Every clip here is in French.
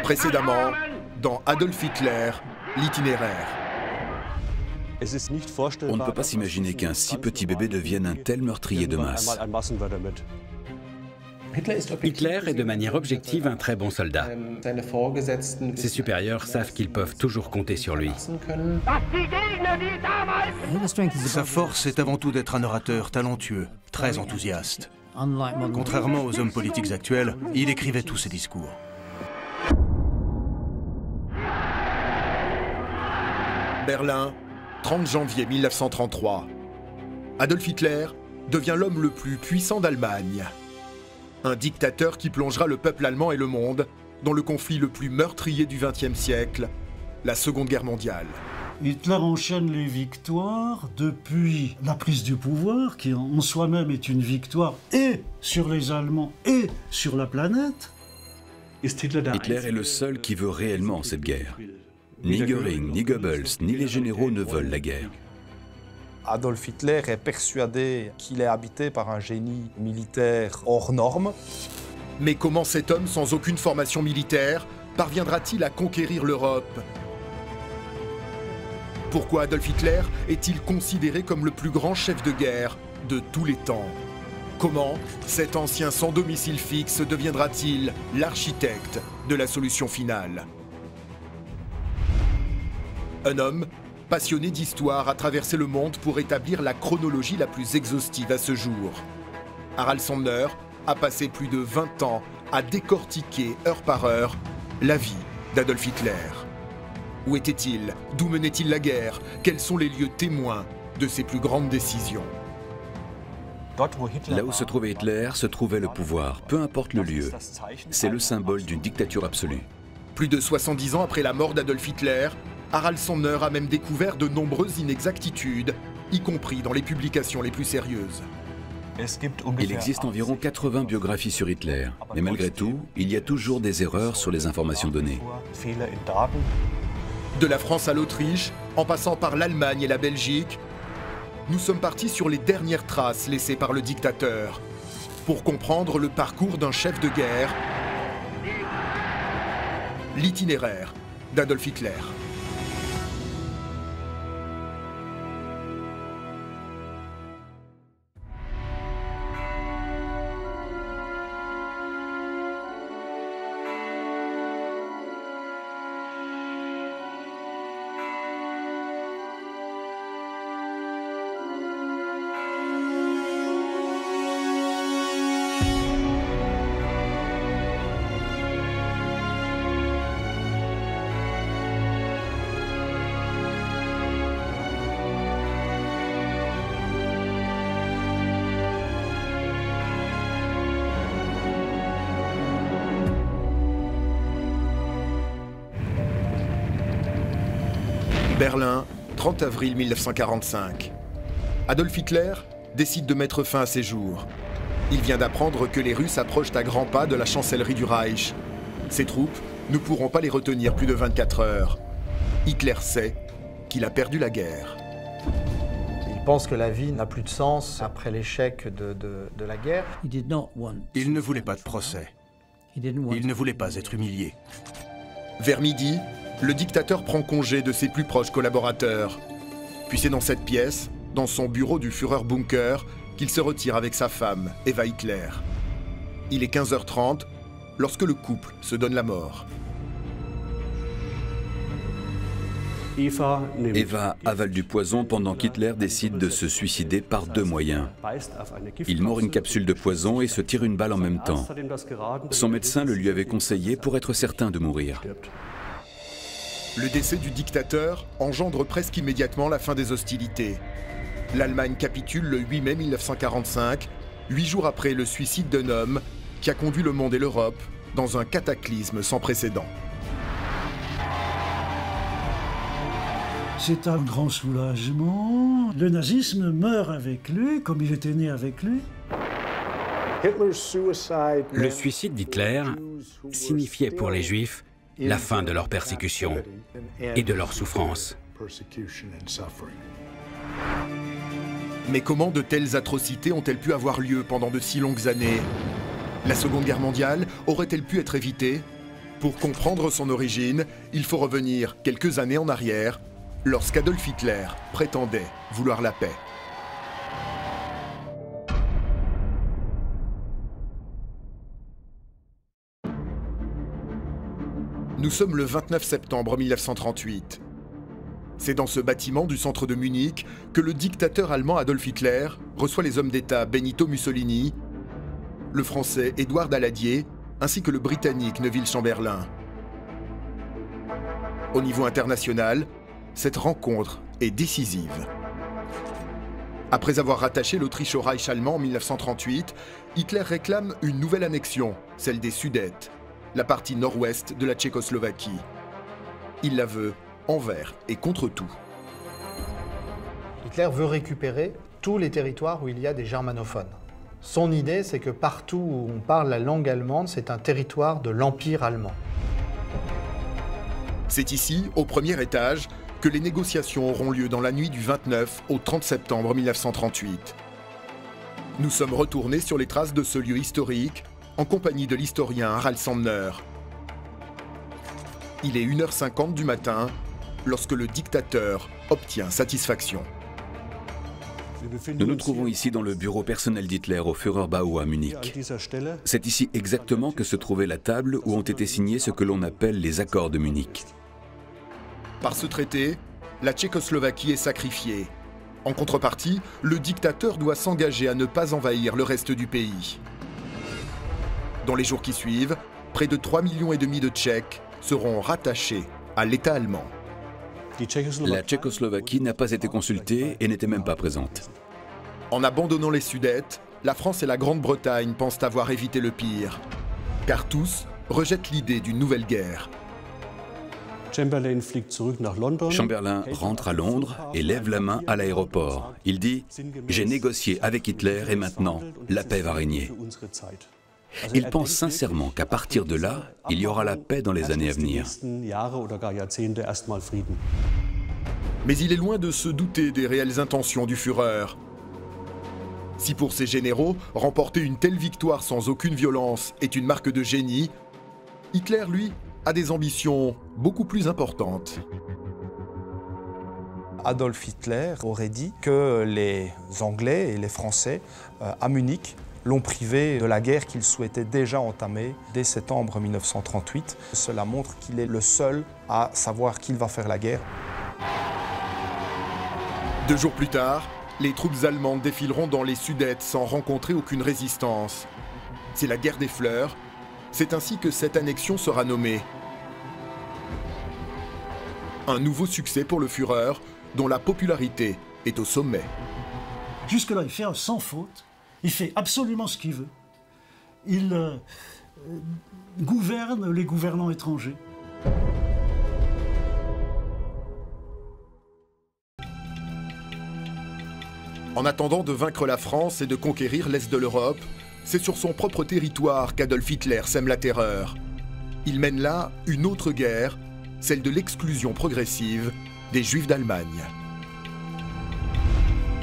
Précédemment, dans Adolf Hitler, l'itinéraire. On ne peut pas s'imaginer qu'un si petit bébé devienne un tel meurtrier de masse. Hitler est de manière objective un très bon soldat. Ses supérieurs savent qu'ils peuvent toujours compter sur lui. Sa force est avant tout d'être un orateur talentueux, très enthousiaste. Contrairement aux hommes politiques actuels, il écrivait tous ses discours. Berlin, 30 janvier 1933. Adolf Hitler devient l'homme le plus puissant d'Allemagne. Un dictateur qui plongera le peuple allemand et le monde dans le conflit le plus meurtrier du XXe siècle, la Seconde Guerre mondiale. Hitler enchaîne les victoires depuis la prise du pouvoir, qui en soi-même est une victoire et sur les Allemands et sur la planète. Hitler est le seul qui veut réellement cette guerre. Ni Göring, ni Goebbels, ni les généraux ne veulent la guerre. Adolf Hitler est persuadé qu'il est habité par un génie militaire hors norme. Mais comment cet homme sans aucune formation militaire parviendra-t-il à conquérir l'Europe? Pourquoi Adolf Hitler est-il considéré comme le plus grand chef de guerre de tous les temps? Comment cet ancien sans domicile fixe deviendra-t-il l'architecte de la solution finale? Un homme passionné d'histoire a traversé le monde pour établir la chronologie la plus exhaustive à ce jour. Harald Sandner a passé plus de 20 ans à décortiquer heure par heure la vie d'Adolf Hitler. Où était-il? D'où menait-il la guerre? Quels sont les lieux témoins de ses plus grandes décisions? Là où se trouvait Hitler, se trouvait le pouvoir, peu importe le lieu. C'est le symbole d'une dictature absolue. Plus de 70 ans après la mort d'Adolf Hitler, Harald Sandner a même découvert de nombreuses inexactitudes, y compris dans les publications les plus sérieuses. Il existe environ 80 biographies sur Hitler, mais malgré tout, il y a toujours des erreurs sur les informations données. De la France à l'Autriche, en passant par l'Allemagne et la Belgique, nous sommes partis sur les dernières traces laissées par le dictateur pour comprendre le parcours d'un chef de guerre, l'itinéraire d'Adolf Hitler. Berlin, 30 avril 1945. Adolf Hitler décide de mettre fin à ses jours. Il vient d'apprendre que les Russes approchent à grands pas de la chancellerie du Reich. Ses troupes ne pourront pas les retenir plus de 24 heures. Hitler sait qu'il a perdu la guerre. Il pense que la vie n'a plus de sens après l'échec de la guerre. Il ne voulait pas de procès. Il ne voulait pas être humilié. Vers midi, le dictateur prend congé de ses plus proches collaborateurs. Puis c'est dans cette pièce, dans son bureau du Führerbunker, qu'il se retire avec sa femme, Eva Hitler. Il est 15h30 lorsque le couple se donne la mort. Eva avale du poison pendant qu'Hitler décide de se suicider par deux moyens. Il mord une capsule de poison et se tire une balle en même temps. Son médecin le lui avait conseillé pour être certain de mourir. Le décès du dictateur engendre presque immédiatement la fin des hostilités. L'Allemagne capitule le 8 mai 1945, 8 jours après le suicide d'un homme qui a conduit le monde et l'Europe dans un cataclysme sans précédent. C'est un grand soulagement. Le nazisme meurt avec lui, comme il était né avec lui. Le suicide d'Hitler signifiait pour les Juifs la fin de leur persécution et de leur souffrance. Mais comment de telles atrocités ont-elles pu avoir lieu pendant de si longues années? La Seconde Guerre mondiale aurait-elle pu être évitée? Pour comprendre son origine, il faut revenir quelques années en arrière, lorsqu'Adolf Hitler prétendait vouloir la paix. Nous sommes le 29 septembre 1938. C'est dans ce bâtiment du centre de Munich que le dictateur allemand Adolf Hitler reçoit les hommes d'État Benito Mussolini, le français Édouard Daladier, ainsi que le britannique Neville Chamberlain. Au niveau international, cette rencontre est décisive. Après avoir rattaché l'Autriche au Reich allemand en 1938, Hitler réclame une nouvelle annexion, celle des Sudètes, la partie nord-ouest de la Tchécoslovaquie. Il la veut envers et contre tout. Hitler veut récupérer tous les territoires où il y a des germanophones. Son idée, c'est que partout où on parle la langue allemande, c'est un territoire de l'Empire allemand. C'est ici, au premier étage, que les négociations auront lieu dans la nuit du 29 au 30 septembre 1938. Nous sommes retournés sur les traces de ce lieu historique, en compagnie de l'historien Harald Sandner. Il est 1h50 du matin, lorsque le dictateur obtient satisfaction. Nous nous trouvons ici dans le bureau personnel d'Hitler au Führerbau à Munich. C'est ici exactement que se trouvait la table où ont été signés ce que l'on appelle les accords de Munich. Par ce traité, la Tchécoslovaquie est sacrifiée. En contrepartie, le dictateur doit s'engager à ne pas envahir le reste du pays. Dans les jours qui suivent, près de 3,5 millions de Tchèques seront rattachés à l'État allemand. La Tchécoslovaquie n'a pas été consultée et n'était même pas présente. En abandonnant les Sudètes, la France et la Grande-Bretagne pensent avoir évité le pire, car tous rejettent l'idée d'une nouvelle guerre. Chamberlain rentre à Londres et lève la main à l'aéroport. Il dit « J'ai négocié avec Hitler et maintenant, la paix va régner ». Il pense sincèrement qu'à partir de là, il y aura la paix dans les années à venir. Mais il est loin de se douter des réelles intentions du Führer. Si pour ses généraux, remporter une telle victoire sans aucune violence est une marque de génie, Hitler, lui, a des ambitions beaucoup plus importantes. Adolf Hitler aurait dit que les Anglais et les Français à Munich l'ont privé de la guerre qu'il souhaitait déjà entamer dès septembre 1938. Cela montre qu'il est le seul à savoir qu'il va faire la guerre. 2 jours plus tard, les troupes allemandes défileront dans les Sudètes sans rencontrer aucune résistance. C'est la guerre des fleurs. C'est ainsi que cette annexion sera nommée. Un nouveau succès pour le Führer, dont la popularité est au sommet. Jusque-là, il fait sans faute. Il fait absolument ce qu'il veut. Il gouverne les gouvernants étrangers. En attendant de vaincre la France et de conquérir l'Est de l'Europe, c'est sur son propre territoire qu'Adolf Hitler sème la terreur. Il mène là une autre guerre, celle de l'exclusion progressive des Juifs d'Allemagne.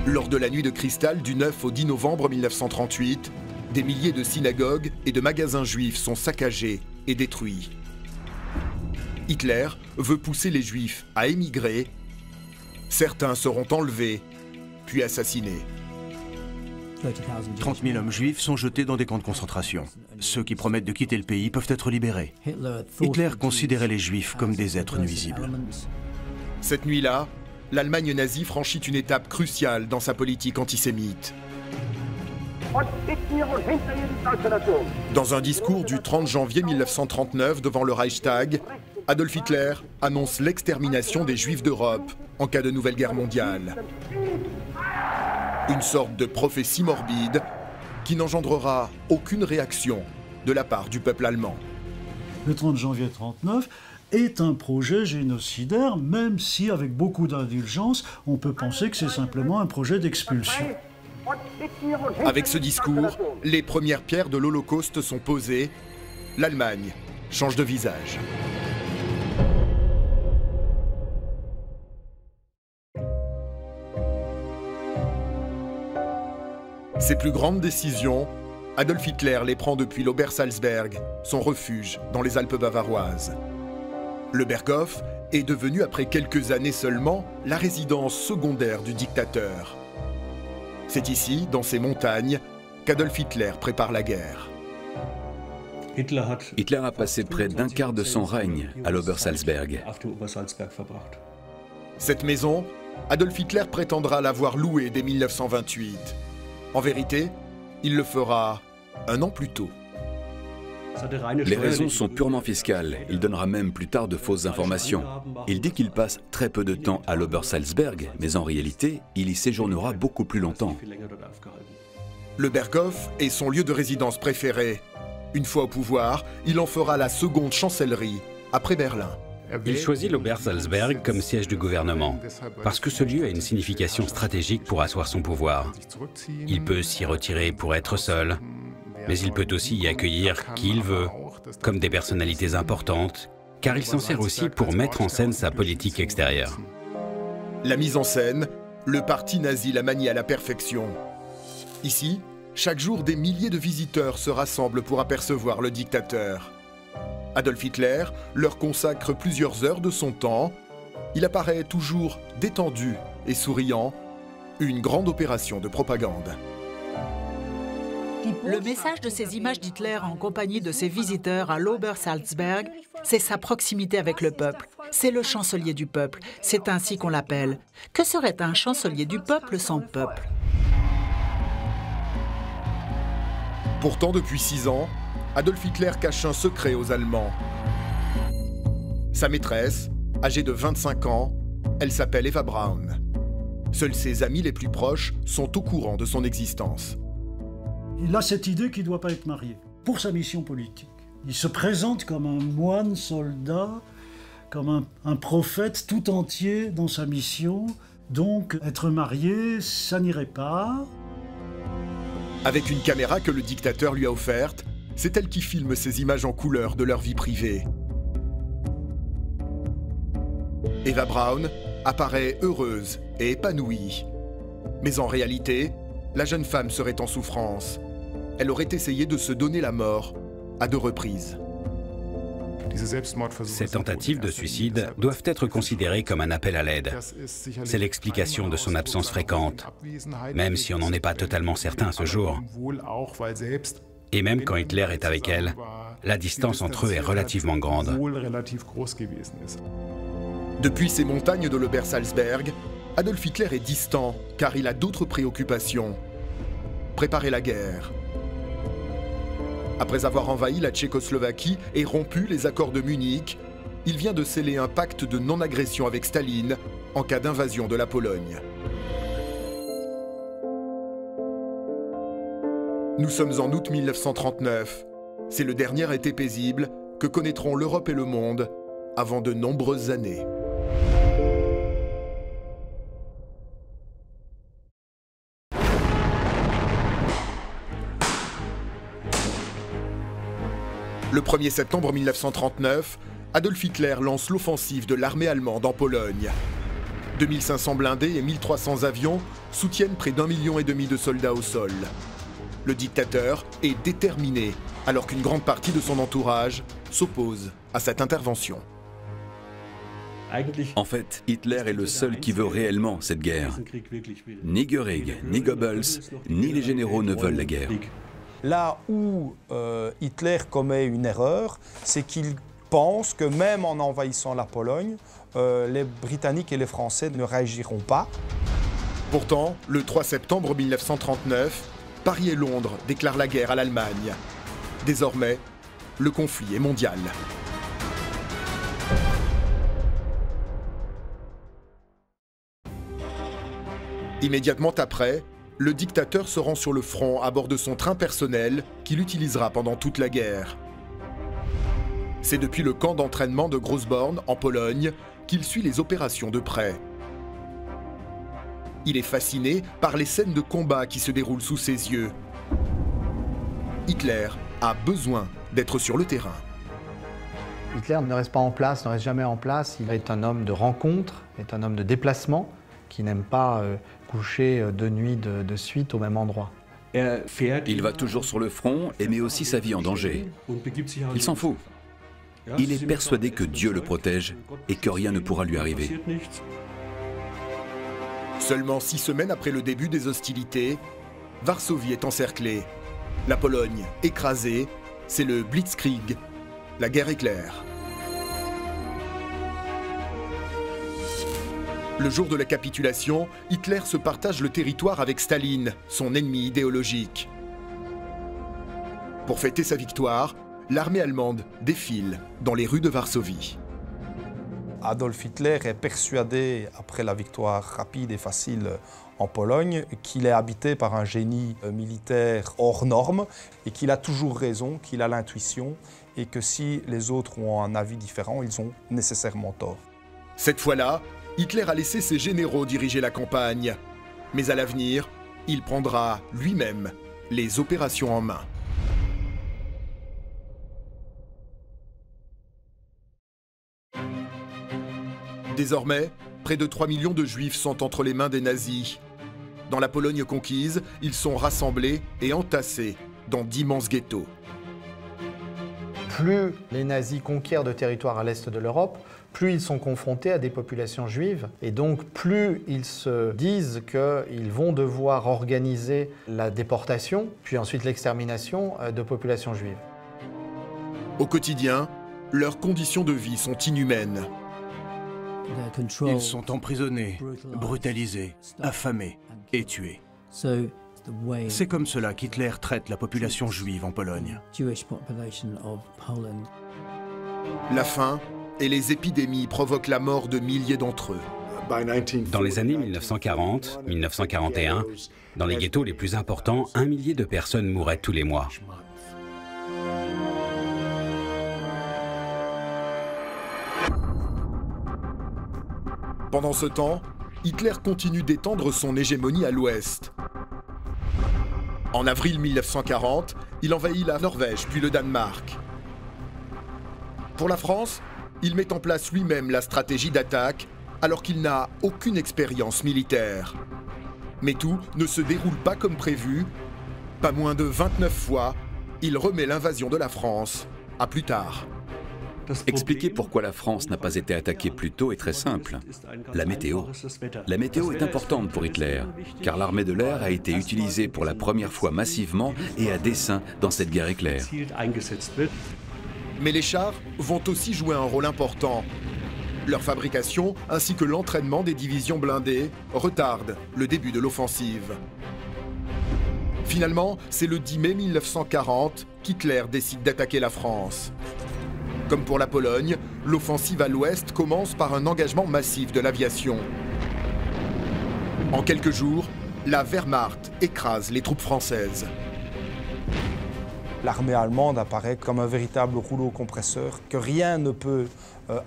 Lors de la nuit de cristal du 9 au 10 novembre 1938, des milliers de synagogues et de magasins juifs sont saccagés et détruits. Hitler veut pousser les Juifs à émigrer. Certains seront enlevés, puis assassinés. 30 000 hommes juifs sont jetés dans des camps de concentration. Ceux qui promettent de quitter le pays peuvent être libérés. Hitler considérait les Juifs comme des êtres nuisibles. Cette nuit-là, l'Allemagne nazie franchit une étape cruciale dans sa politique antisémite. Dans un discours du 30 janvier 1939 devant le Reichstag, Adolf Hitler annonce l'extermination des Juifs d'Europe en cas de nouvelle guerre mondiale. Une sorte de prophétie morbide qui n'engendrera aucune réaction de la part du peuple allemand. Le 30 janvier 1939 est un projet génocidaire, même si, avec beaucoup d'indulgence, on peut penser que c'est simplement un projet d'expulsion. Avec ce discours, les premières pierres de l'Holocauste sont posées. L'Allemagne change de visage. Ses plus grandes décisions Adolf Hitler les prend depuis l'Obersalzberg, son refuge dans les Alpes bavaroises. Le Berghof est devenu, après quelques années seulement, la résidence secondaire du dictateur. C'est ici, dans ces montagnes, qu'Adolf Hitler prépare la guerre. Hitler a passé près d'un quart de son règne à l'Obersalzberg. Cette maison, Adolf Hitler prétendra l'avoir louée dès 1928. En vérité, il le fera un an plus tôt. Les raisons sont purement fiscales. Il donnera même plus tard de fausses informations. Il dit qu'il passe très peu de temps à l'Obersalzberg, mais en réalité, il y séjournera beaucoup plus longtemps. Le Berghof est son lieu de résidence préféré. Une fois au pouvoir, il en fera la seconde chancellerie, après Berlin. Il choisit l'Obersalzberg comme siège du gouvernement, parce que ce lieu a une signification stratégique pour asseoir son pouvoir. Il peut s'y retirer pour être seul, mais il peut aussi y accueillir qui il veut, comme des personnalités importantes, car il s'en sert aussi pour mettre en scène sa politique extérieure. La mise en scène, le parti nazi la manie à la perfection. Ici, chaque jour, des milliers de visiteurs se rassemblent pour apercevoir le dictateur. Adolf Hitler leur consacre plusieurs heures de son temps. Il apparaît toujours détendu et souriant. Une grande opération de propagande. Le message de ces images d'Hitler en compagnie de ses visiteurs à l'Obersalzberg, c'est sa proximité avec le peuple. C'est le chancelier du peuple, c'est ainsi qu'on l'appelle. Que serait un chancelier du peuple sans peuple? Pourtant, depuis 6 ans, Adolf Hitler cache un secret aux Allemands. Sa maîtresse, âgée de 25 ans, elle s'appelle Eva Braun. Seuls ses amis les plus proches sont au courant de son existence. Il a cette idée qu'il ne doit pas être marié, pour sa mission politique. Il se présente comme un moine soldat, comme un prophète tout entier dans sa mission. Donc, être marié, ça n'irait pas. Avec une caméra que le dictateur lui a offerte, c'est elle qui filme ces images en couleur de leur vie privée. Eva Braun apparaît heureuse et épanouie. Mais en réalité, la jeune femme serait en souffrance. Elle aurait essayé de se donner la mort à 2 reprises. Ces tentatives de suicide doivent être considérées comme un appel à l'aide. C'est l'explication de son absence fréquente, même si on n'en est pas totalement certain à ce jour. Et même quand Hitler est avec elle, la distance entre eux est relativement grande. Depuis ces montagnes de l'Obersalzberg, Adolf Hitler est distant car il a d'autres préoccupations. Préparer la guerre. Après avoir envahi la Tchécoslovaquie et rompu les accords de Munich, il vient de sceller un pacte de non-agression avec Staline en cas d'invasion de la Pologne. Nous sommes en août 1939. C'est le dernier été paisible que connaîtront l'Europe et le monde avant de nombreuses années. Le 1er septembre 1939, Adolf Hitler lance l'offensive de l'armée allemande en Pologne. 2500 blindés et 1300 avions soutiennent près d'1,5 million de soldats au sol. Le dictateur est déterminé, alors qu'une grande partie de son entourage s'oppose à cette intervention. En fait, Hitler est le seul qui veut réellement cette guerre. Ni Göring, ni Goebbels, ni les généraux ne veulent la guerre. Là où Hitler commet une erreur, c'est qu'il pense que même en envahissant la Pologne, les Britanniques et les Français ne réagiront pas. Pourtant, le 3 septembre 1939, Paris et Londres déclarent la guerre à l'Allemagne. Désormais, le conflit est mondial. Immédiatement après, le dictateur se rend sur le front à bord de son train personnel qu'il utilisera pendant toute la guerre. C'est depuis le camp d'entraînement de Grossborn, en Pologne, qu'il suit les opérations de près. Il est fasciné par les scènes de combat qui se déroulent sous ses yeux. Hitler a besoin d'être sur le terrain. Hitler ne reste pas en place, ne reste jamais en place. Il est un homme de rencontre, est un homme de déplacement, qui n'aime pas coucher 2 nuits de suite au même endroit. Il va toujours sur le front et met aussi sa vie en danger. Il s'en fout. Il est persuadé que Dieu le protège et que rien ne pourra lui arriver. Seulement 6 semaines après le début des hostilités, Varsovie est encerclée. La Pologne écrasée, c'est le Blitzkrieg, la guerre éclair. Le jour de la capitulation, Hitler se partage le territoire avec Staline, son ennemi idéologique. Pour fêter sa victoire, l'armée allemande défile dans les rues de Varsovie. Adolf Hitler est persuadé, après la victoire rapide et facile en Pologne, qu'il est habité par un génie militaire hors norme et qu'il a toujours raison, qu'il a l'intuition et que si les autres ont un avis différent, ils ont nécessairement tort. Cette fois-là, Hitler a laissé ses généraux diriger la campagne. Mais à l'avenir, il prendra lui-même les opérations en main. Désormais, près de 3 millions de Juifs sont entre les mains des nazis. Dans la Pologne conquise, ils sont rassemblés et entassés dans d'immenses ghettos. Plus les nazis conquièrent de territoires à l'est de l'Europe, plus ils sont confrontés à des populations juives. Et donc, plus ils se disent qu'ils vont devoir organiser la déportation, puis ensuite l'extermination de populations juives. Au quotidien, leurs conditions de vie sont inhumaines. Ils sont emprisonnés, brutalisés, affamés et tués. C'est comme cela qu'Hitler traite la population juive en Pologne. La faim et les épidémies provoquent la mort de milliers d'entre eux. Dans les années 1940-1941, dans les ghettos les plus importants, 1 millier de personnes mouraient tous les mois. Pendant ce temps, Hitler continue d'étendre son hégémonie à l'ouest. En avril 1940, il envahit la Norvège puis le Danemark. Pour la France, il met en place lui-même la stratégie d'attaque alors qu'il n'a aucune expérience militaire. Mais tout ne se déroule pas comme prévu. Pas moins de 29 fois, il remet l'invasion de la France à plus tard. Expliquer pourquoi la France n'a pas été attaquée plus tôt est très simple. La météo. La météo est importante pour Hitler, car l'armée de l'air a été utilisée pour la première fois massivement et à dessein dans cette guerre éclair. Mais les chars vont aussi jouer un rôle important. Leur fabrication ainsi que l'entraînement des divisions blindées retardent le début de l'offensive. Finalement, c'est le 10 mai 1940 qu'Hitler décide d'attaquer la France. Comme pour la Pologne, l'offensive à l'ouest commence par un engagement massif de l'aviation. En quelques jours, la Wehrmacht écrase les troupes françaises. L'armée allemande apparaît comme un véritable rouleau compresseur que rien ne peut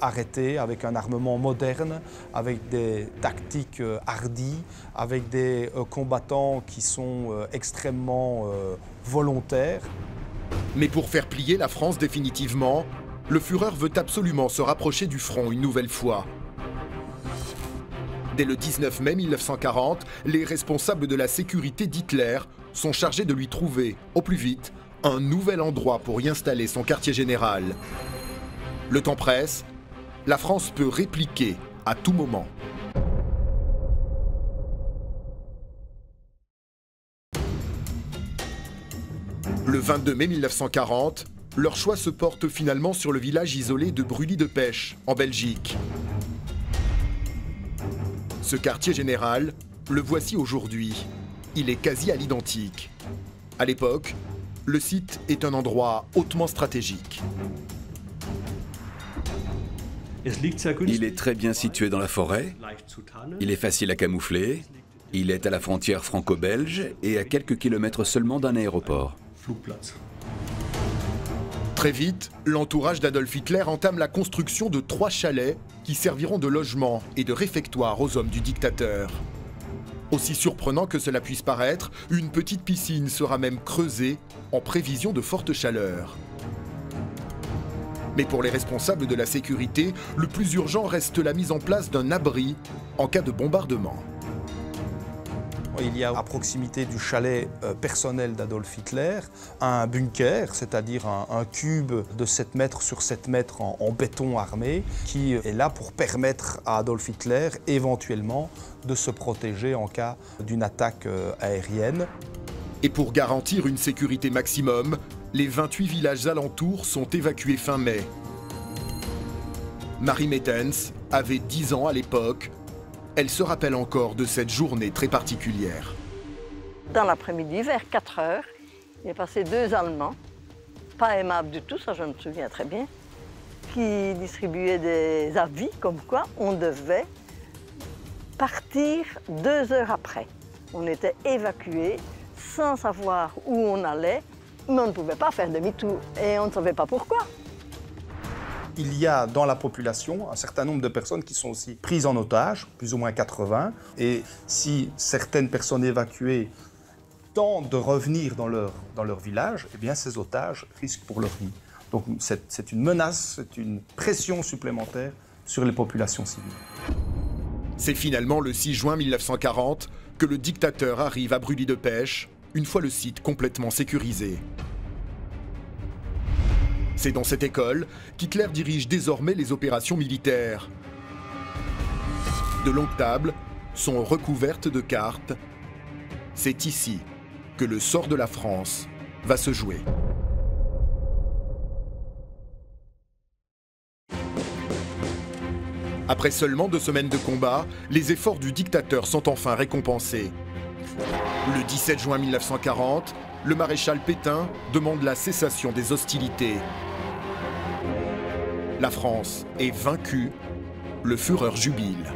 arrêter avec un armement moderne, avec des tactiques hardies, avec des combattants qui sont extrêmement volontaires. Mais pour faire plier la France définitivement, le Führer veut absolument se rapprocher du front une nouvelle fois. Dès le 19 mai 1940, les responsables de la sécurité d'Hitler sont chargés de lui trouver, au plus vite, un nouvel endroit pour y installer son quartier général. Le temps presse, la France peut répliquer à tout moment. Le 22 mai 1940, leur choix se porte finalement sur le village isolé de Brully-de-Pêche, en Belgique. Ce quartier général, le voici aujourd'hui. Il est quasi à l'identique. À l'époque, le site est un endroit hautement stratégique. Il est très bien situé dans la forêt, il est facile à camoufler, il est à la frontière franco-belge et à quelques kilomètres seulement d'un aéroport. Très vite, l'entourage d'Adolf Hitler entame la construction de 3 chalets qui serviront de logement et de réfectoire aux hommes du dictateur. Aussi surprenant que cela puisse paraître, une petite piscine sera même creusée en prévision de fortes chaleurs. Mais pour les responsables de la sécurité, le plus urgent reste la mise en place d'un abri en cas de bombardement. Il y a à proximité du chalet personnel d'Adolf Hitler un bunker, c'est-à-dire un cube de 7 mètres sur 7 mètres en béton armé, qui est là pour permettre à Adolf Hitler éventuellement de se protéger en cas d'une attaque aérienne. Et pour garantir une sécurité maximum, les 28 villages alentours sont évacués fin mai. Marie Mettens avait 10 ans à l'époque. Elle se rappelle encore de cette journée très particulière. Dans l'après-midi, vers 4 heures, il est passé 2 Allemands, pas aimables du tout, ça je me souviens très bien, qui distribuaient des avis comme quoi on devait partir 2 heures après. On était évacués sans savoir où on allait, mais on ne pouvait pas faire demi-tour et on ne savait pas pourquoi. Il y a dans la population un certain nombre de personnes qui sont aussi prises en otage, plus ou moins 80. Et si certaines personnes évacuées tentent de revenir dans leur village, eh bien ces otages risquent pour leur vie. Donc c'est une menace, c'est une pression supplémentaire sur les populations civiles. C'est finalement le 6 juin 1940 que le dictateur arrive à Brûlis-de-Pêche, une fois le site complètement sécurisé. C'est dans cette école qu'Hitler dirige désormais les opérations militaires. De longues tables sont recouvertes de cartes. C'est ici que le sort de la France va se jouer. Après seulement 2 semaines de combat, les efforts du dictateur sont enfin récompensés. Le 17 juin 1940, le maréchal Pétain demande la cessation des hostilités. La France est vaincue, le Führer jubile.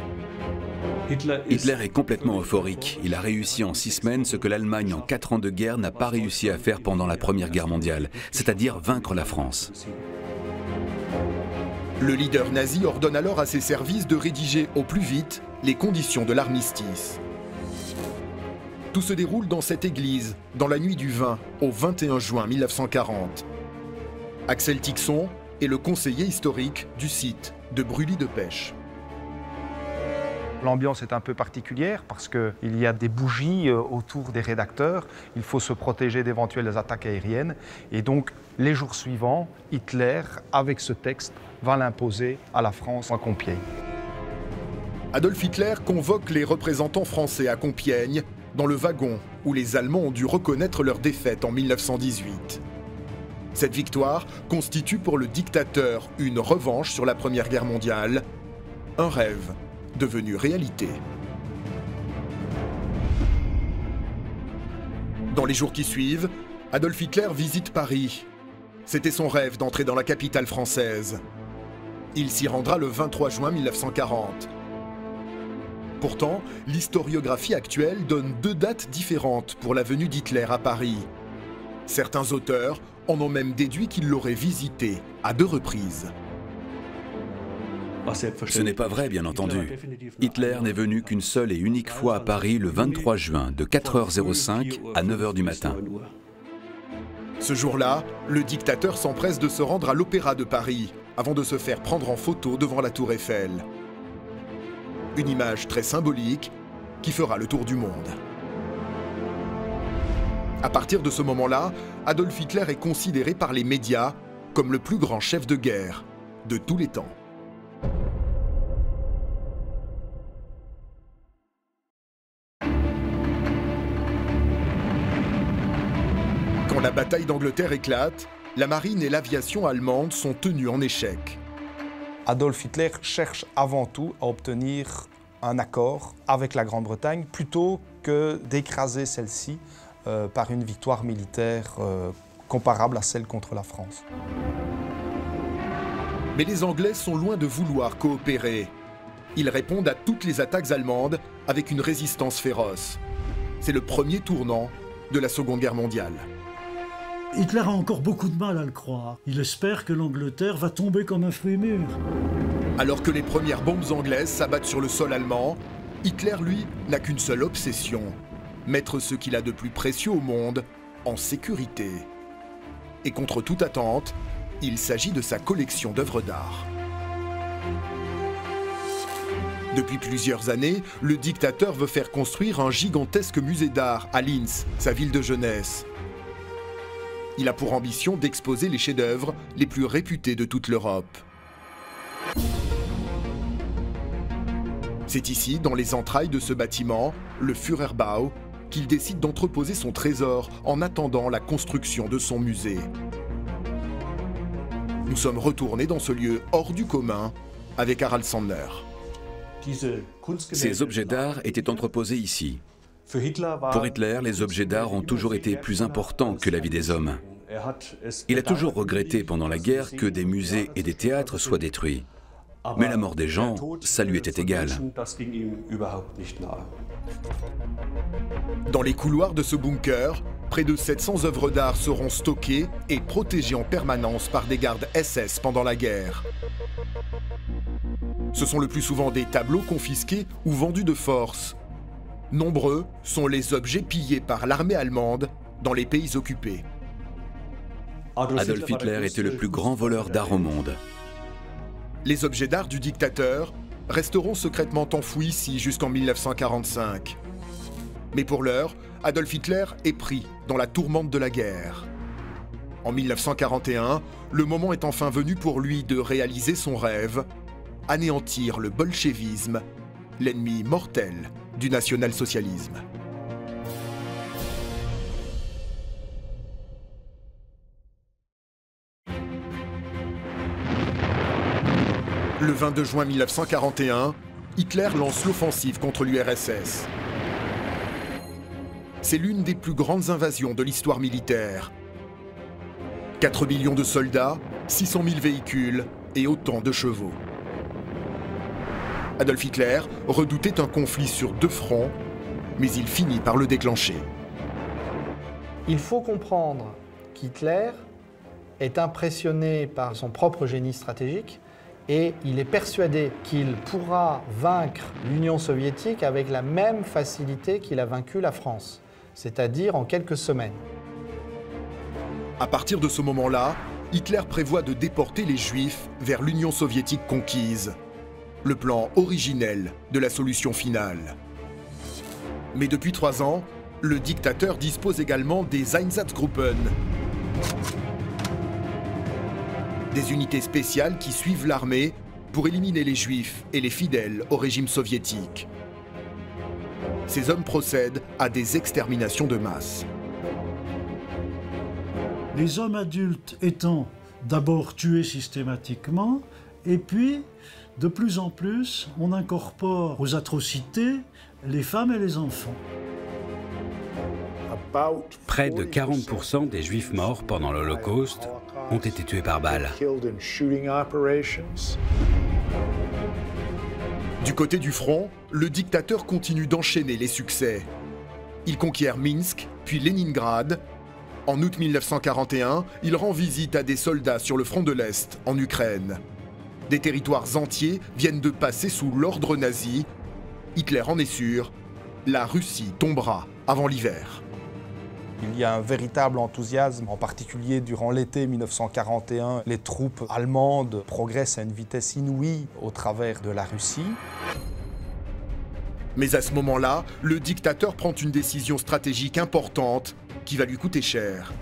Hitler est complètement euphorique. Il a réussi en 6 semaines ce que l'Allemagne en 4 ans de guerre n'a pas réussi à faire pendant la Première Guerre mondiale, c'est-à-dire vaincre la France. Le leader nazi ordonne alors à ses services de rédiger au plus vite les conditions de l'armistice. Tout se déroule dans cette église, dans la nuit du 20 au 21 juin 1940. Axel Tixon est le conseiller historique du site de Brûlis-de-Pêche. L'ambiance est un peu particulière parce qu'il y a des bougies autour des rédacteurs. Il faut se protéger d'éventuelles attaques aériennes. Et donc, les jours suivants, Hitler, avec ce texte, va l'imposer à la France à Compiègne. Adolf Hitler convoque les représentants français à Compiègne, dans le wagon où les Allemands ont dû reconnaître leur défaite en 1918. Cette victoire constitue pour le dictateur une revanche sur la Première Guerre mondiale, un rêve devenu réalité. Dans les jours qui suivent, Adolf Hitler visite Paris. C'était son rêve d'entrer dans la capitale française. Il s'y rendra le 23 juin 1940. Pourtant, l'historiographie actuelle donne 2 dates différentes pour la venue d'Hitler à Paris. Certains auteurs en ont même déduit qu'il l'aurait visité à 2 reprises. Ce n'est pas vrai, bien entendu. Hitler n'est venu qu'une seule et unique fois à Paris le 23 juin, de 4h05 à 9h du matin. Ce jour-là, le dictateur s'empresse de se rendre à l'Opéra de Paris, avant de se faire prendre en photo devant la Tour Eiffel. Une image très symbolique qui fera le tour du monde. À partir de ce moment-là, Adolf Hitler est considéré par les médias comme le plus grand chef de guerre de tous les temps. Quand la bataille d'Angleterre éclate, la marine et l'aviation allemande sont tenues en échec. Adolf Hitler cherche avant tout à obtenir un accord avec la Grande-Bretagne plutôt que d'écraser celle-ci par une victoire militaire comparable à celle contre la France. Mais les Anglais sont loin de vouloir coopérer. Ils répondent à toutes les attaques allemandes avec une résistance féroce. C'est le premier tournant de la Seconde Guerre mondiale. Hitler a encore beaucoup de mal à le croire. Il espère que l'Angleterre va tomber comme un fruit mûr. Alors que les premières bombes anglaises s'abattent sur le sol allemand, Hitler, lui, n'a qu'une seule obsession: mettre ce qu'il a de plus précieux au monde en sécurité. Et contre toute attente, il s'agit de sa collection d'œuvres d'art. Depuis plusieurs années, le dictateur veut faire construire un gigantesque musée d'art à Linz, sa ville de jeunesse. Il a pour ambition d'exposer les chefs-d'œuvre les plus réputés de toute l'Europe. C'est ici, dans les entrailles de ce bâtiment, le Führerbau, qu'il décide d'entreposer son trésor en attendant la construction de son musée. Nous sommes retournés dans ce lieu hors du commun avec Harald Sandner. Ces objets d'art étaient entreposés ici. Pour Hitler, les objets d'art ont toujours été plus importants que la vie des hommes. Il a toujours regretté pendant la guerre que des musées et des théâtres soient détruits. Mais la mort des gens, ça lui était égal. Dans les couloirs de ce bunker, près de 700 œuvres d'art seront stockées et protégées en permanence par des gardes SS pendant la guerre. Ce sont le plus souvent des tableaux confisqués ou vendus de force. Nombreux sont les objets pillés par l'armée allemande dans les pays occupés. Adolf Hitler était le plus grand voleur d'art au monde. Les objets d'art du dictateur resteront secrètement enfouis ici jusqu'en 1945. Mais pour l'heure, Adolf Hitler est pris dans la tourmente de la guerre. En 1941, le moment est enfin venu pour lui de réaliser son rêve, anéantir le bolchevisme, l'ennemi mortel du national-socialisme. Le 22 juin 1941, Hitler lance l'offensive contre l'URSS. C'est l'une des plus grandes invasions de l'histoire militaire. 4 millions de soldats, 600 000 véhicules et autant de chevaux. Adolf Hitler redoutait un conflit sur 2 fronts, mais il finit par le déclencher. Il faut comprendre qu'Hitler est impressionné par son propre génie stratégique et il est persuadé qu'il pourra vaincre l'Union soviétique avec la même facilité qu'il a vaincu la France, c'est-à-dire en quelques semaines. À partir de ce moment-là, Hitler prévoit de déporter les Juifs vers l'Union soviétique conquise. Le plan originel de la solution finale. Mais depuis 3 ans, le dictateur dispose également des Einsatzgruppen, des unités spéciales qui suivent l'armée pour éliminer les Juifs et les fidèles au régime soviétique. Ces hommes procèdent à des exterminations de masse. Les hommes adultes étant d'abord tués systématiquement, et puis, de plus en plus, on incorpore aux atrocités les femmes et les enfants. Près de 40% des Juifs morts pendant l'Holocauste ont été tués par balles. Du côté du front, le dictateur continue d'enchaîner les succès. Il conquiert Minsk, puis Leningrad. En août 1941, il rend visite à des soldats sur le front de l'Est, en Ukraine. Des territoires entiers viennent de passer sous l'ordre nazi. Hitler en est sûr, la Russie tombera avant l'hiver. Il y a un véritable enthousiasme, en particulier durant l'été 1941. Les troupes allemandes progressent à une vitesse inouïe au travers de la Russie. Mais à ce moment-là, le dictateur prend une décision stratégique importante qui va lui coûter cher.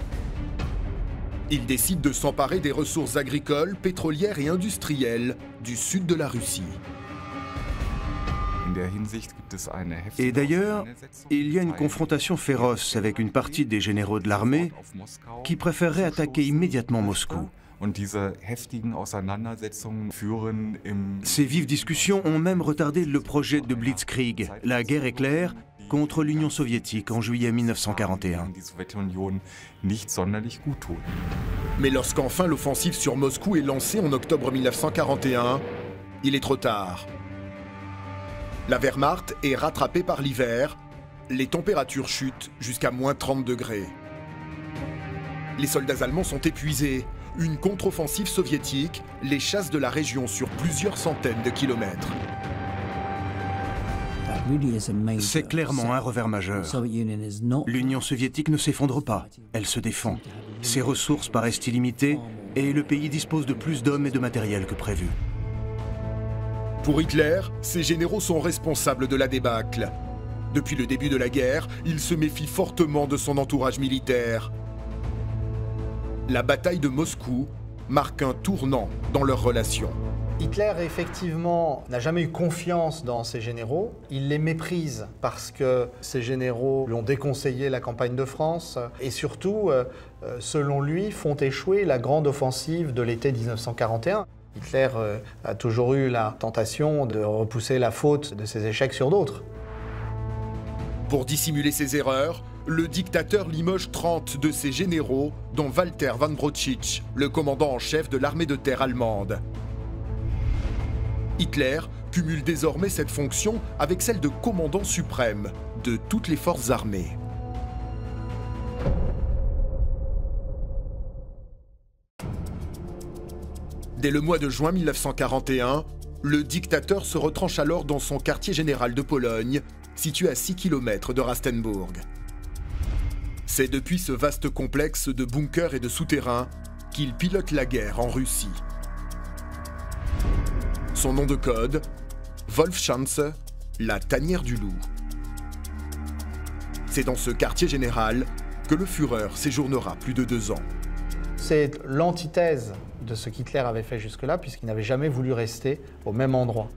Il décide de s'emparer des ressources agricoles, pétrolières et industrielles du sud de la Russie. Et d'ailleurs, il y a une confrontation féroce avec une partie des généraux de l'armée qui préféreraient attaquer immédiatement Moscou. Ces vives discussions ont même retardé le projet de Blitzkrieg, la guerre éclair, contre l'Union soviétique en juillet 1941. Mais lorsqu'enfin l'offensive sur Moscou est lancée en octobre 1941, il est trop tard. La Wehrmacht est rattrapée par l'hiver, les températures chutent jusqu'à moins 30 degrés. Les soldats allemands sont épuisés. Une contre-offensive soviétique les chasse de la région sur plusieurs centaines de kilomètres. C'est clairement un revers majeur. L'Union soviétique ne s'effondre pas, elle se défend. Ses ressources paraissent illimitées et le pays dispose de plus d'hommes et de matériel que prévu. Pour Hitler, ses généraux sont responsables de la débâcle. Depuis le début de la guerre, il se méfie fortement de son entourage militaire. La bataille de Moscou marque un tournant dans leurs relations. Hitler, effectivement, n'a jamais eu confiance dans ses généraux. Il les méprise parce que ses généraux lui ont déconseillé la campagne de France et surtout, selon lui, font échouer la grande offensive de l'été 1941. Hitler a toujours eu la tentation de repousser la faute de ses échecs sur d'autres. Pour dissimuler ses erreurs, le dictateur limoge 30 de ses généraux, dont Walter von Brauchitsch, le commandant en chef de l'armée de terre allemande. Hitler cumule désormais cette fonction avec celle de commandant suprême de toutes les forces armées. Dès le mois de juin 1941, le dictateur se retranche alors dans son quartier général de Pologne, situé à 6 km de Rastenburg. C'est depuis ce vaste complexe de bunkers et de souterrains qu'il pilote la guerre en Russie. Son nom de code, Wolfschanze, la tanière du loup. C'est dans ce quartier général que le Führer séjournera plus de 2 ans. C'est l'antithèse de ce qu'Hitler avait fait jusque-là, puisqu'il n'avait jamais voulu rester au même endroit.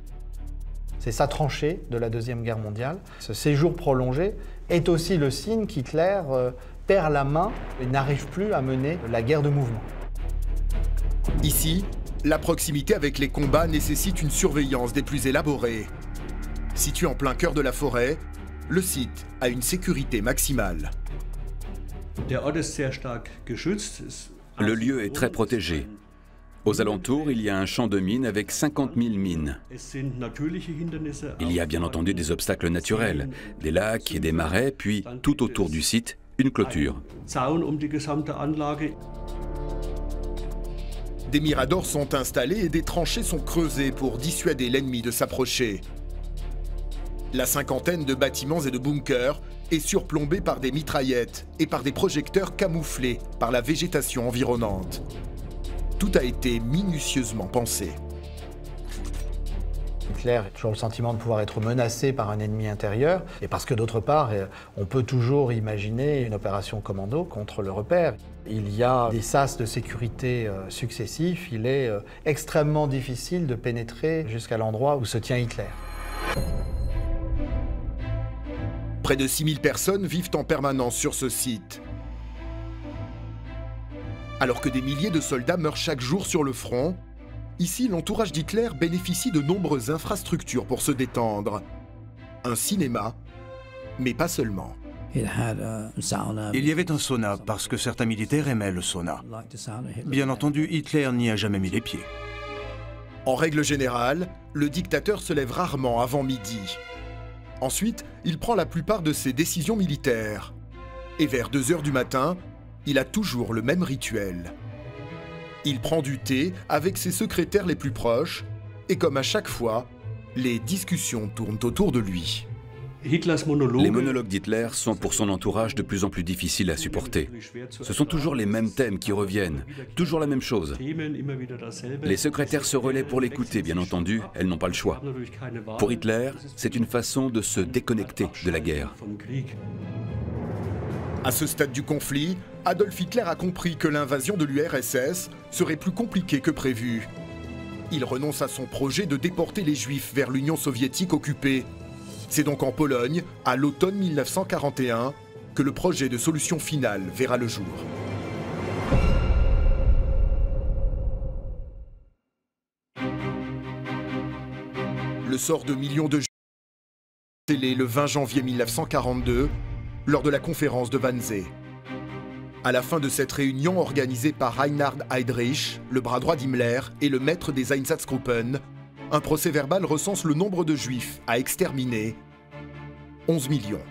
C'est sa tranchée de la Deuxième Guerre mondiale. Ce séjour prolongé est aussi le signe qu'Hitler perd la main et n'arrive plus à mener la guerre de mouvement. Ici, la proximité avec les combats nécessite une surveillance des plus élaborées. Situé en plein cœur de la forêt, le site a une sécurité maximale. Le lieu est très protégé. Aux alentours, il y a un champ de mines avec 50 000 mines. Il y a bien entendu des obstacles naturels, des lacs et des marais, puis tout autour du site, une clôture. Des miradors sont installés et des tranchées sont creusées pour dissuader l'ennemi de s'approcher. La cinquantaine de bâtiments et de bunkers est surplombée par des mitraillettes et par des projecteurs camouflés par la végétation environnante. Tout a été minutieusement pensé. Hitler a toujours le sentiment de pouvoir être menacé par un ennemi intérieur, et parce que d'autre part, on peut toujours imaginer une opération commando contre le repère. Il y a des sas de sécurité successifs, il est extrêmement difficile de pénétrer jusqu'à l'endroit où se tient Hitler. Près de 6000 personnes vivent en permanence sur ce site. Alors que des milliers de soldats meurent chaque jour sur le front, ici l'entourage d'Hitler bénéficie de nombreuses infrastructures pour se détendre. Un cinéma, mais pas seulement. Il y avait un sauna parce que certains militaires aimaient le sauna. Bien entendu, Hitler n'y a jamais mis les pieds. En règle générale, le dictateur se lève rarement avant midi. Ensuite, il prend la plupart de ses décisions militaires. Et vers 2 h du matin, il a toujours le même rituel. Il prend du thé avec ses secrétaires les plus proches, et comme à chaque fois, les discussions tournent autour de lui. Les monologues d'Hitler sont pour son entourage de plus en plus difficiles à supporter. Ce sont toujours les mêmes thèmes qui reviennent, toujours la même chose. Les secrétaires se relaient pour l'écouter, bien entendu, elles n'ont pas le choix. Pour Hitler, c'est une façon de se déconnecter de la guerre. À ce stade du conflit, Adolf Hitler a compris que l'invasion de l'URSS serait plus compliquée que prévu. Il renonce à son projet de déporter les Juifs vers l'Union soviétique occupée. C'est donc en Pologne, à l'automne 1941, que le projet de solution finale verra le jour. Le sort de millions de Juifs est scellé le 20 janvier 1942, lors de la conférence de Wannsee. À la fin de cette réunion organisée par Reinhard Heydrich, le bras droit d'Himmler et le maître des Einsatzgruppen, un procès-verbal recense le nombre de Juifs à exterminer, 11 millions.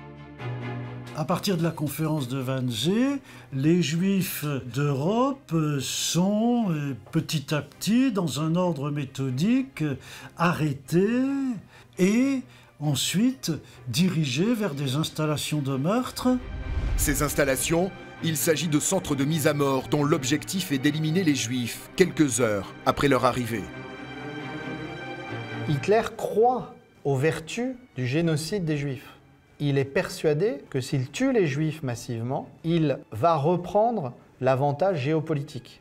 À partir de la conférence de Wannsee, les Juifs d'Europe sont petit à petit, dans un ordre méthodique, arrêtés et ensuite dirigés vers des installations de meurtre. Ces installations, il s'agit de centres de mise à mort dont l'objectif est d'éliminer les Juifs quelques heures après leur arrivée. Hitler croit aux vertus du génocide des Juifs. Il est persuadé que s'il tue les Juifs massivement, il va reprendre l'avantage géopolitique,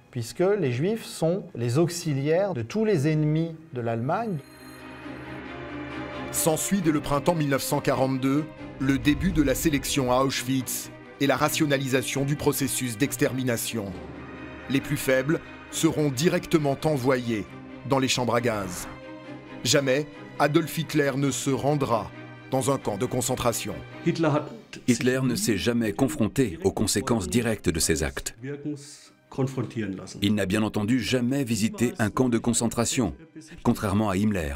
puisque les Juifs sont les auxiliaires de tous les ennemis de l'Allemagne. S'ensuit dès le printemps 1942 le début de la sélection à Auschwitz et la rationalisation du processus d'extermination. Les plus faibles seront directement envoyés dans les chambres à gaz. Jamais Adolf Hitler ne se rendra dans un camp de concentration. Hitler ne s'est jamais confronté aux conséquences directes de ses actes. Il n'a bien entendu jamais visité un camp de concentration, contrairement à Himmler.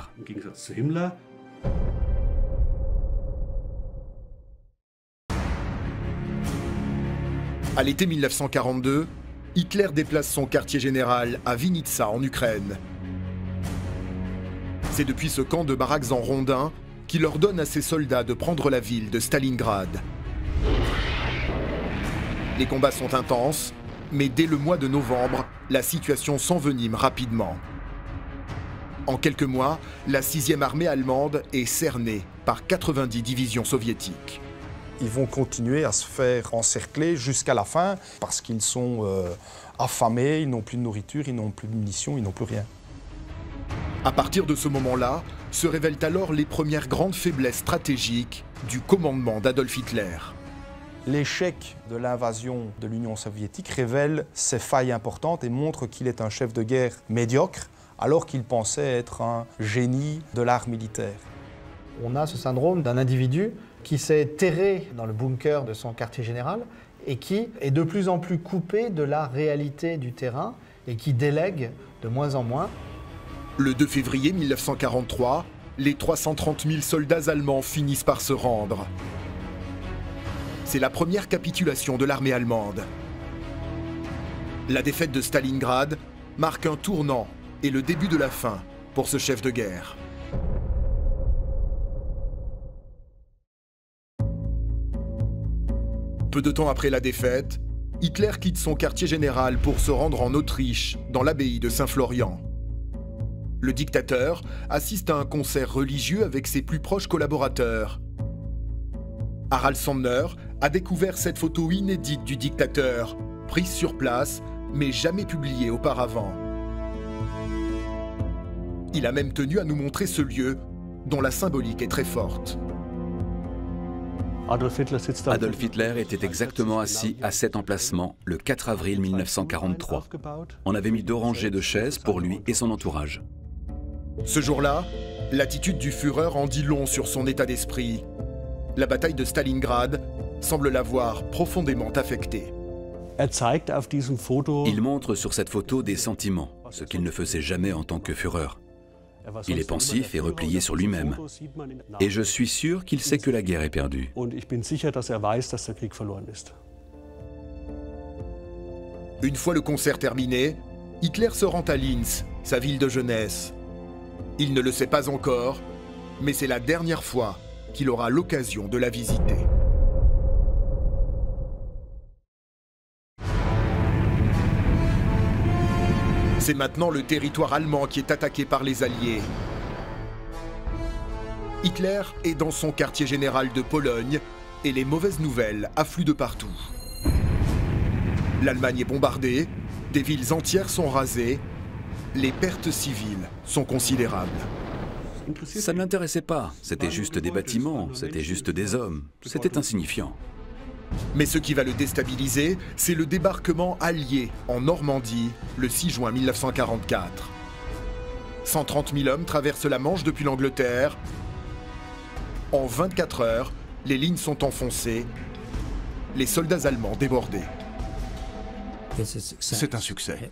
À l'été 1942, Hitler déplace son quartier général à Vinitsa en Ukraine. C'est depuis ce camp de baraques en rondins qu'il ordonne à ses soldats de prendre la ville de Stalingrad. Les combats sont intenses, mais dès le mois de novembre, la situation s'envenime rapidement. En quelques mois, la 6e armée allemande est cernée par 90 divisions soviétiques. Ils vont continuer à se faire encercler jusqu'à la fin parce qu'ils sont affamés, ils n'ont plus de nourriture, ils n'ont plus de munitions, ils n'ont plus rien. À partir de ce moment-là, se révèlent alors les premières grandes faiblesses stratégiques du commandement d'Adolf Hitler. L'échec de l'invasion de l'Union soviétique révèle ses failles importantes et montre qu'il est un chef de guerre médiocre alors qu'il pensait être un génie de l'art militaire. On a ce syndrome d'un individu qui s'est terré dans le bunker de son quartier général et qui est de plus en plus coupé de la réalité du terrain et qui délègue de moins en moins. Le 2 février 1943, les 330 000 soldats allemands finissent par se rendre. C'est la première capitulation de l'armée allemande. La défaite de Stalingrad marque un tournant et le début de la fin pour ce chef de guerre. Peu de temps après la défaite, Hitler quitte son quartier général pour se rendre en Autriche, dans l'abbaye de Saint-Florian. Le dictateur assiste à un concert religieux avec ses plus proches collaborateurs. Harald Sandner a découvert cette photo inédite du dictateur, prise sur place, mais jamais publiée auparavant. Il a même tenu à nous montrer ce lieu, dont la symbolique est très forte. Adolf Hitler était exactement assis à cet emplacement le 4 avril 1943. On avait mis 2 rangées de chaises pour lui et son entourage. Ce jour-là, l'attitude du Führer en dit long sur son état d'esprit. La bataille de Stalingrad semble l'avoir profondément affecté. Il montre sur cette photo des sentiments, ce qu'il ne faisait jamais en tant que Führer. Il est pensif et replié sur lui-même. Et je suis sûr qu'il sait que la guerre est perdue. Une fois le concert terminé, Hitler se rend à Linz, sa ville de jeunesse. Il ne le sait pas encore, mais c'est la dernière fois qu'il aura l'occasion de la visiter. C'est maintenant le territoire allemand qui est attaqué par les Alliés. Hitler est dans son quartier général de Pologne et les mauvaises nouvelles affluent de partout. L'Allemagne est bombardée, des villes entières sont rasées, les pertes civiles sont considérables. Ça ne l'intéressait pas, c'était juste des bâtiments, c'était juste des hommes, c'était insignifiant. Mais ce qui va le déstabiliser, c'est le débarquement allié en Normandie le 6 juin 1944. 130 000 hommes traversent la Manche depuis l'Angleterre. En 24 heures, les lignes sont enfoncées, les soldats allemands débordés. C'est un succès.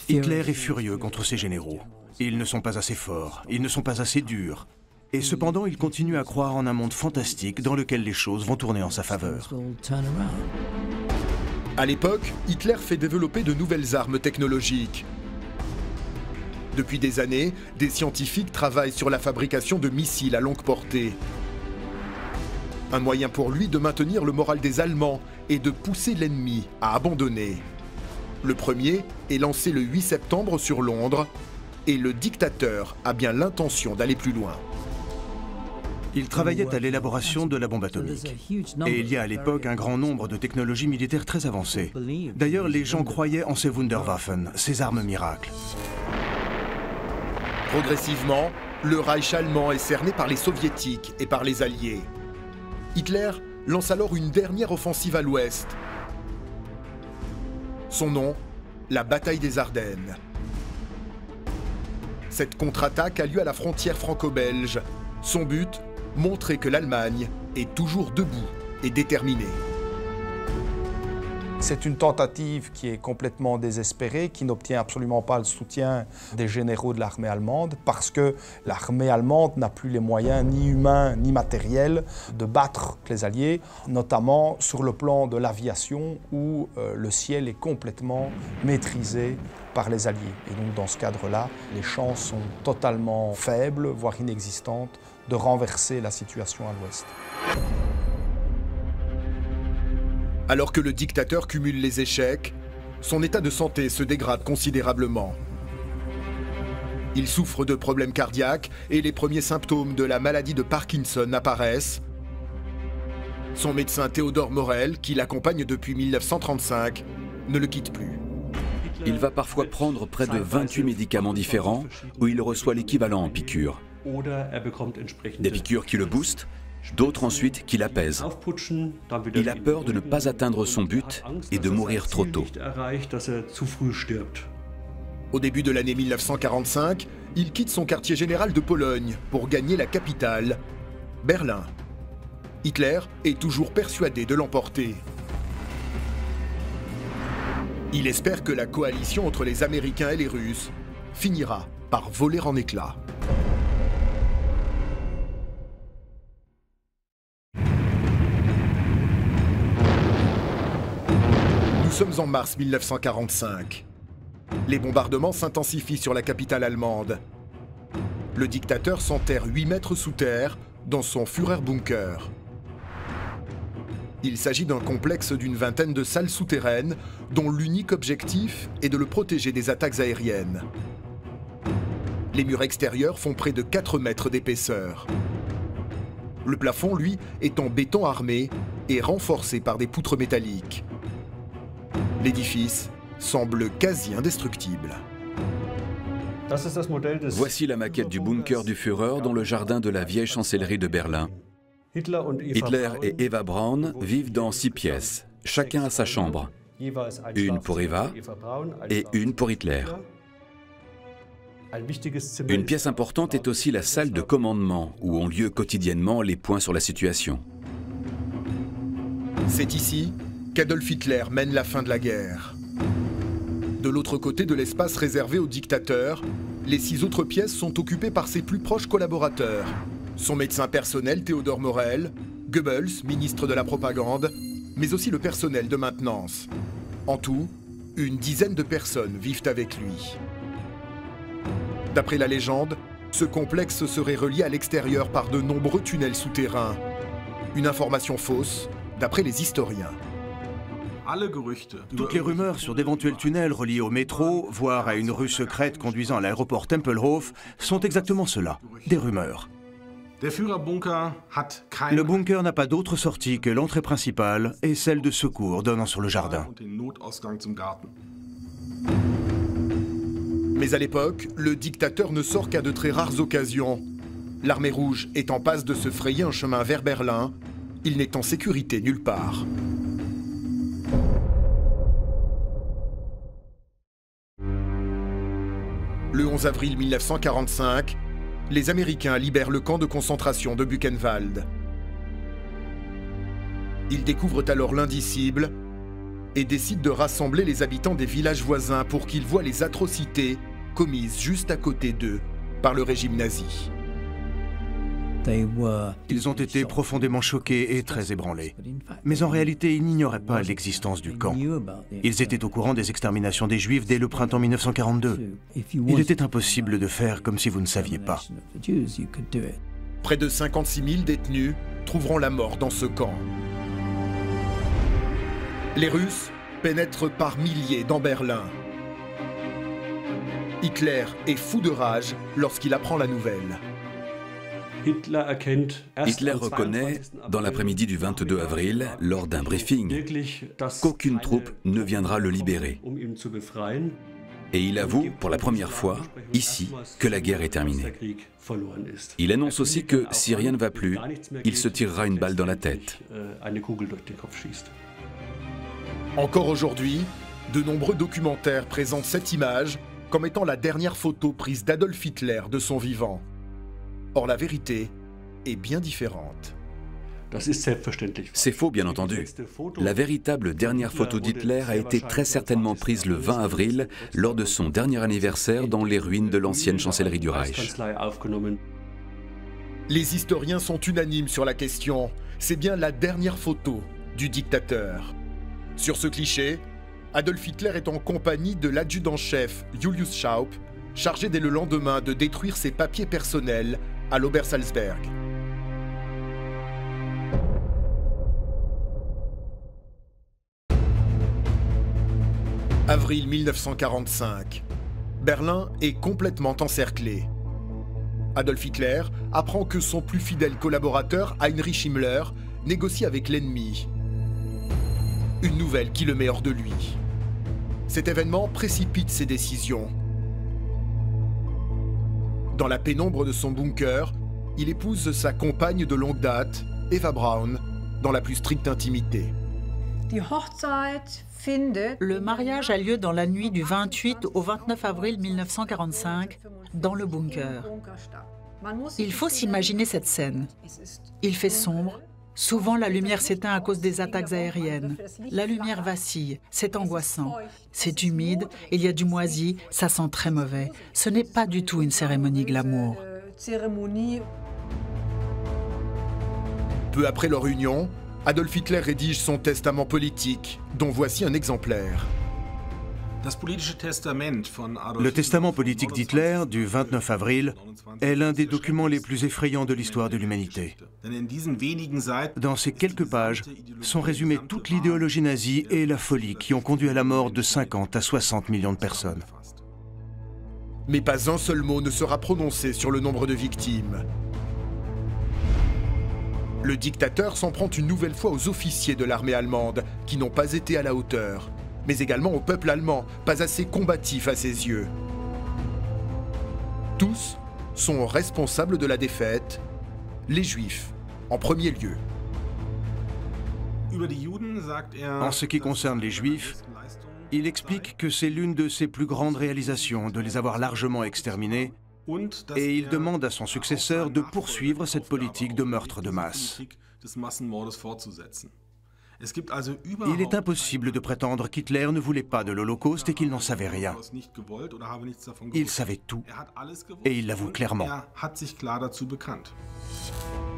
Hitler est furieux contre ses généraux. Ils ne sont pas assez forts, ils ne sont pas assez durs. Et cependant, il continue à croire en un monde fantastique dans lequel les choses vont tourner en sa faveur. À l'époque, Hitler fait développer de nouvelles armes technologiques. Depuis des années, des scientifiques travaillent sur la fabrication de missiles à longue portée. Un moyen pour lui de maintenir le moral des Allemands et de pousser l'ennemi à abandonner. Le premier est lancé le 8 septembre sur Londres et le dictateur a bien l'intention d'aller plus loin. Il travaillait à l'élaboration de la bombe atomique. Et il y a à l'époque un grand nombre de technologies militaires très avancées. D'ailleurs, les gens croyaient en ces Wunderwaffen, ces armes miracles. Progressivement, le Reich allemand est cerné par les soviétiques et par les alliés. Hitler lance alors une dernière offensive à l'ouest. Son nom, la bataille des Ardennes. Cette contre-attaque a lieu à la frontière franco-belge. Son but, montrer que l'Allemagne est toujours debout et déterminée. C'est une tentative qui est complètement désespérée, qui n'obtient absolument pas le soutien des généraux de l'armée allemande, parce que l'armée allemande n'a plus les moyens, ni humains ni matériels, de battre les Alliés, notamment sur le plan de l'aviation, où le ciel est complètement maîtrisé par les Alliés. Et donc dans ce cadre-là, les chances sont totalement faibles, voire inexistantes, de renverser la situation à l'ouest. Alors que le dictateur cumule les échecs, son état de santé se dégrade considérablement. Il souffre de problèmes cardiaques et les premiers symptômes de la maladie de Parkinson apparaissent. Son médecin Theodor Morell, qui l'accompagne depuis 1935, ne le quitte plus. Il va parfois prendre près de 28 médicaments différents où il reçoit l'équivalent en piqûres. Des piqûres qui le boostent, d'autres ensuite qui l'apaisent. Il a peur de ne pas atteindre son but et de mourir trop tôt. Au début de l'année 1945, il quitte son quartier général de Pologne pour gagner la capitale, Berlin. Hitler est toujours persuadé de l'emporter. Il espère que la coalition entre les Américains et les Russes finira par voler en éclats. Nous sommes en mars 1945. Les bombardements s'intensifient sur la capitale allemande. Le dictateur s'enterre 8 mètres sous terre dans son Führerbunker. Il s'agit d'un complexe d'une vingtaine de salles souterraines dont l'unique objectif est de le protéger des attaques aériennes. Les murs extérieurs font près de 4 mètres d'épaisseur. Le plafond, lui, est en béton armé et renforcé par des poutres métalliques. L'édifice semble quasi indestructible. Voici la maquette du bunker du Führer dans le jardin de la vieille chancellerie de Berlin. Hitler et Eva Braun vivent dans 6 pièces, chacun à sa chambre. Une pour Eva et une pour Hitler. Une pièce importante est aussi la salle de commandement, où ont lieu quotidiennement les points sur la situation. C'est ici qu'Adolf Hitler mène la fin de la guerre. De l'autre côté de l'espace réservé au dictateur, les 6 autres pièces sont occupées par ses plus proches collaborateurs. Son médecin personnel Theodor Morell, Goebbels, ministre de la propagande, mais aussi le personnel de maintenance. En tout, une dizaine de personnes vivent avec lui. D'après la légende, ce complexe serait relié à l'extérieur par de nombreux tunnels souterrains. Une information fausse, d'après les historiens. Toutes les rumeurs sur d'éventuels tunnels reliés au métro, voire à une rue secrète conduisant à l'aéroport Tempelhof, sont exactement cela, des rumeurs. Le bunker n'a pas d'autre sortie que l'entrée principale et celle de secours donnant sur le jardin. Mais à l'époque, le dictateur ne sort qu'à de très rares occasions. L'armée rouge est en passe de se frayer un chemin vers Berlin. Il n'est en sécurité nulle part. Le 11 avril 1945, les Américains libèrent le camp de concentration de Buchenwald. Ils découvrent alors l'indicible et décident de rassembler les habitants des villages voisins pour qu'ils voient les atrocités commises juste à côté d'eux par le régime nazi. Ils ont été profondément choqués et très ébranlés. Mais en réalité, ils n'ignoraient pas l'existence du camp. Ils étaient au courant des exterminations des Juifs dès le printemps 1942. Il était impossible de faire comme si vous ne saviez pas. Près de 56 000 détenus trouveront la mort dans ce camp. Les Russes pénètrent par milliers dans Berlin. Hitler est fou de rage lorsqu'il apprend la nouvelle. Hitler reconnaît, dans l'après-midi du 22 avril, lors d'un briefing, qu'aucune troupe ne viendra le libérer. Et il avoue, pour la première fois, ici, que la guerre est terminée. Il annonce aussi que, si rien ne va plus, il se tirera une balle dans la tête. Encore aujourd'hui, de nombreux documentaires présentent cette image comme étant la dernière photo prise d'Adolf Hitler de son vivant. Or, la vérité est bien différente. C'est faux, bien entendu. La véritable dernière photo d'Hitler a été très certainement prise le 20 avril, lors de son dernier anniversaire dans les ruines de l'ancienne chancellerie du Reich. Les historiens sont unanimes sur la question. C'est bien la dernière photo du dictateur. Sur ce cliché, Adolf Hitler est en compagnie de l'adjudant-chef Julius Schaub, chargé dès le lendemain de détruire ses papiers personnels à l'Obersalzberg. Avril 1945. Berlin est complètement encerclé. Adolf Hitler apprend que son plus fidèle collaborateur, Heinrich Himmler, négocie avec l'ennemi. Une nouvelle qui le met hors de lui. Cet événement précipite ses décisions. Dans la pénombre de son bunker, il épouse sa compagne de longue date, Eva Braun, dans la plus stricte intimité. Le mariage a lieu dans la nuit du 28 au 29 avril 1945, dans le bunker. Il faut s'imaginer cette scène. Il fait sombre. Souvent, la lumière s'éteint à cause des attaques aériennes. La lumière vacille, c'est angoissant. C'est humide, il y a du moisi, ça sent très mauvais. Ce n'est pas du tout une cérémonie glamour. Peu après leur union, Adolf Hitler rédige son testament politique, dont voici un exemplaire. Le testament politique d'Hitler, du 29 avril, est l'un des documents les plus effrayants de l'histoire de l'humanité. Dans ces quelques pages sont résumées toute l'idéologie nazie et la folie qui ont conduit à la mort de 50 à 60 millions de personnes. Mais pas un seul mot ne sera prononcé sur le nombre de victimes. Le dictateur s'en prend une nouvelle fois aux officiers de l'armée allemande, qui n'ont pas été à la hauteur, mais également au peuple allemand, pas assez combatif à ses yeux. Tous sont responsables de la défaite, les Juifs en premier lieu. En ce qui concerne les Juifs, il explique que c'est l'une de ses plus grandes réalisations de les avoir largement exterminés, et il demande à son successeur de poursuivre cette politique de meurtre de masse. Il est impossible de prétendre qu'Hitler ne voulait pas de l'Holocauste et qu'il n'en savait rien. Il savait tout, et il l'avoue clairement.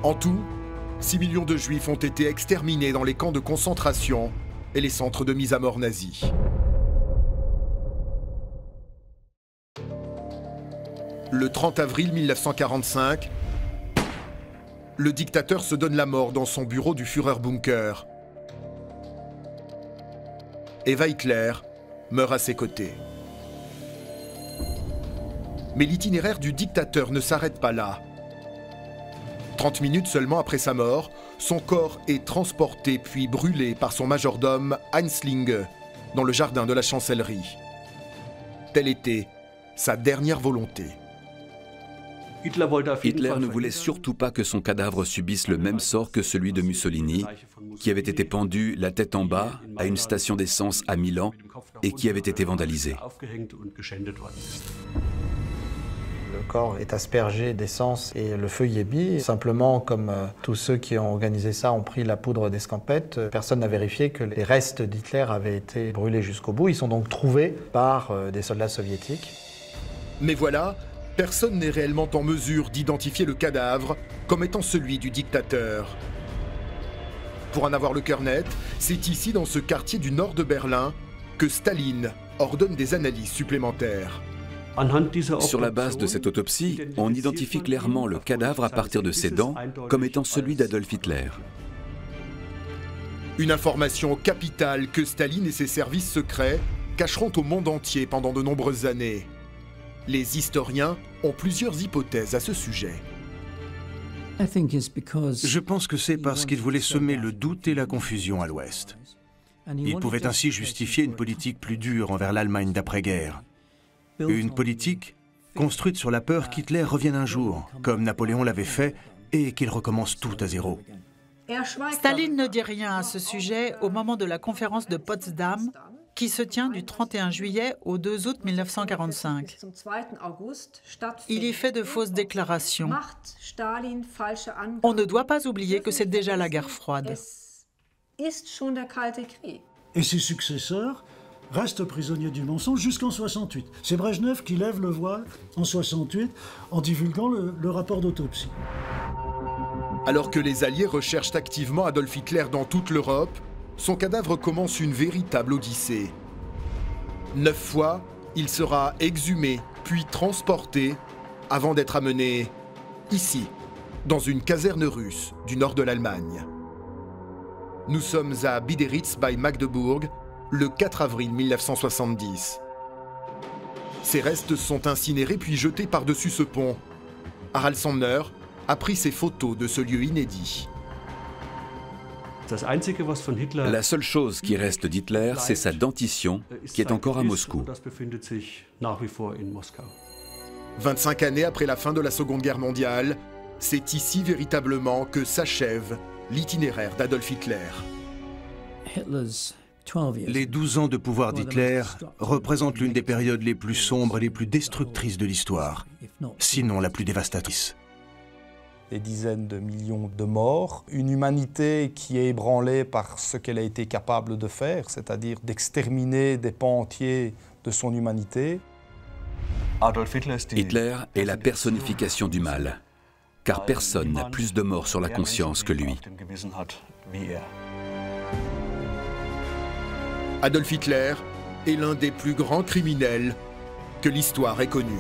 En tout, 6 millions de Juifs ont été exterminés dans les camps de concentration et les centres de mise à mort nazis. Le 30 avril 1945, le dictateur se donne la mort dans son bureau du Führerbunker. Eva Hitler meurt à ses côtés. Mais l'itinéraire du dictateur ne s'arrête pas là. 30 minutes seulement après sa mort, son corps est transporté puis brûlé par son majordome Heinz Linge dans le jardin de la chancellerie. Telle était sa dernière volonté. Hitler ne voulait surtout pas que son cadavre subisse le même sort que celui de Mussolini, qui avait été pendu la tête en bas à une station d'essence à Milan et qui avait été vandalisé. Le corps est aspergé d'essence et le feu y est mis. Simplement, comme tous ceux qui ont organisé ça ont pris la poudre d'escampette, personne n'a vérifié que les restes d'Hitler avaient été brûlés jusqu'au bout. Ils sont donc trouvés par des soldats soviétiques. Mais voilà, personne n'est réellement en mesure d'identifier le cadavre comme étant celui du dictateur. Pour en avoir le cœur net, c'est ici, dans ce quartier du nord de Berlin, que Staline ordonne des analyses supplémentaires. Sur la base de cette autopsie, on identifie clairement le cadavre à partir de ses dents comme étant celui d'Adolf Hitler. Une information capitale que Staline et ses services secrets cacheront au monde entier pendant de nombreuses années. Les historiens ont plusieurs hypothèses à ce sujet. Je pense que c'est parce qu'il voulait semer le doute et la confusion à l'Ouest. Il pouvait ainsi justifier une politique plus dure envers l'Allemagne d'après-guerre. Une politique construite sur la peur qu'Hitler revienne un jour, comme Napoléon l'avait fait, et qu'il recommence tout à zéro. Staline ne dit rien à ce sujet au moment de la conférence de Potsdam, qui se tient du 31 juillet au 2 août 1945. Il y fait de fausses déclarations. On ne doit pas oublier que c'est déjà la guerre froide. Et ses successeurs restent prisonniers du mensonge jusqu'en 68. C'est Brejnev qui lève le voile en 68 en divulguant le rapport d'autopsie. Alors que les Alliés recherchent activement Adolf Hitler dans toute l'Europe, son cadavre commence une véritable odyssée. 9 fois, il sera exhumé, puis transporté, avant d'être amené ici, dans une caserne russe du nord de l'Allemagne. Nous sommes à Biederitz bei Magdebourg, le 4 avril 1970. Ses restes sont incinérés puis jetés par-dessus ce pont. Harald Sandner a pris ses photos de ce lieu inédit. La seule chose qui reste d'Hitler, c'est sa dentition, qui est encore à Moscou. 25 années après la fin de la Seconde Guerre mondiale, c'est ici véritablement que s'achève l'itinéraire d'Adolf Hitler. Les 12 ans de pouvoir d'Hitler représentent l'une des périodes les plus sombres et les plus destructrices de l'histoire, sinon la plus dévastatrice. Des dizaines de millions de morts, une humanité qui est ébranlée par ce qu'elle a été capable de faire, c'est-à-dire d'exterminer des pans entiers de son humanité. Hitler est la personnification du mal, car personne n'a plus de morts sur la conscience que lui. Adolf Hitler est l'un des plus grands criminels que l'histoire ait connu.